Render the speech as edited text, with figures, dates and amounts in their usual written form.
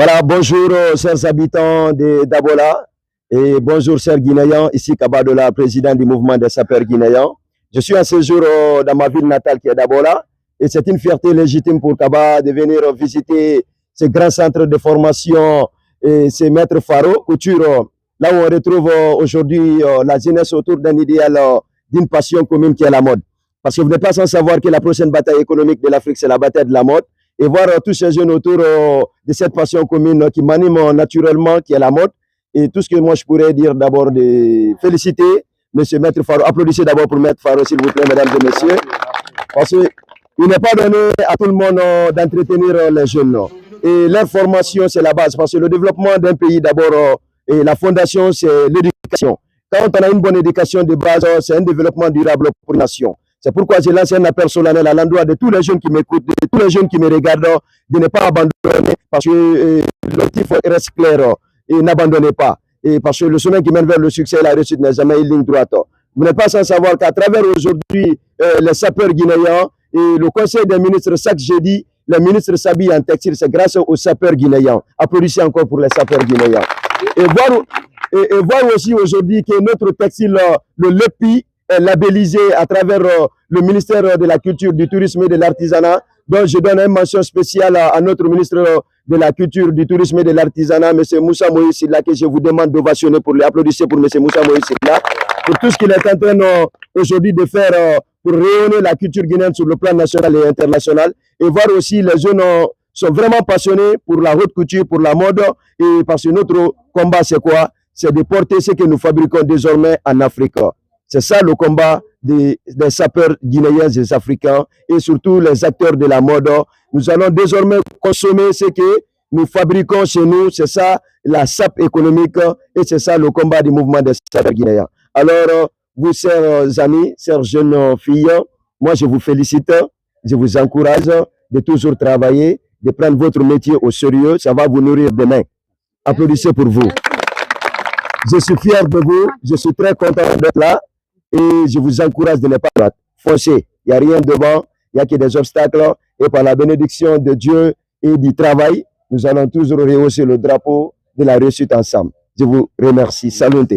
Voilà, bonjour chers habitants de Dabola et bonjour chers Guinéens, ici Kabadola, président du mouvement des sapeurs guinéens. Je suis à ce jour dans ma ville natale qui est Dabola et c'est une fierté légitime pour Kaba de venir visiter ce grand centre de formation et ces maîtres Faro, couture, là où on retrouve aujourd'hui la jeunesse autour d'un idéal, d'une passion commune qui est la mode. Parce que vous n'êtes pas sans savoir que la prochaine bataille économique de l'Afrique, c'est la bataille de la mode. Et voir tous ces jeunes autour de cette passion commune qui m'anime naturellement, qui est la mode. Et tout ce que moi je pourrais dire d'abord de féliciter M. Maître Faro. Applaudissez d'abord pour Maître Faro, s'il vous plaît, mesdames et messieurs. Parce qu'il n'est pas donné à tout le monde d'entretenir les jeunes. Et leur formation, c'est la base. Parce que le développement d'un pays, d'abord, et la fondation, c'est l'éducation. Quand on a une bonne éducation de base, c'est un développement durable pour une nation. C'est pourquoi je lance un appel solennel à l'endroit de tous les jeunes qui m'écoutent, de tous les jeunes qui me regardent, de ne pas abandonner parce que l'objectif reste clair et n'abandonnez pas. Et parce que le chemin qui mène vers le succès et la réussite n'est jamais une ligne droite. Vous n'êtes pas sans savoir qu'à travers aujourd'hui les sapeurs guinéens et le conseil des ministres, chaque jeudi, les ministres s'habillent en textile, c'est grâce aux sapeurs guinéens. Applaudissez encore pour les sapeurs guinéens. Et voir aussi aujourd'hui que notre textile, le LEPI, labellisé à travers le ministère de la Culture, du Tourisme et de l'Artisanat. Donc, je donne une mention spéciale à notre ministre de la Culture, du Tourisme et de l'Artisanat, M. Moussa Moïse Silla, que je vous demande d'ovationner pour lui. Applaudissez pour M. Moussa Moïse Silla, pour tout ce qu'il est en train aujourd'hui de faire pour rayonner la culture guinéenne sur le plan national et international. Et voir aussi les jeunes sont vraiment passionnés pour la haute couture, pour la mode. Et parce que notre combat, c'est quoi? C'est de porter ce que nous fabriquons désormais en Afrique. C'est ça le combat des sapeurs guinéens et des Africains et surtout les acteurs de la mode. Nous allons désormais consommer ce que nous fabriquons chez nous. C'est ça la sape économique et c'est ça le combat du mouvement des sapeurs guinéens. Alors, vous, chers amis, chers jeunes filles, moi je vous félicite, je vous encourage de toujours travailler, de prendre votre métier au sérieux. Ça va vous nourrir demain. Applaudissez pour vous. Je suis fier de vous, je suis très content d'être là. Et je vous encourage de ne pas foncer. Il n'y a rien devant, il n'y a que des obstacles. Et par la bénédiction de Dieu et du travail, nous allons toujours rehausser le drapeau de la réussite ensemble. Je vous remercie. Salutez.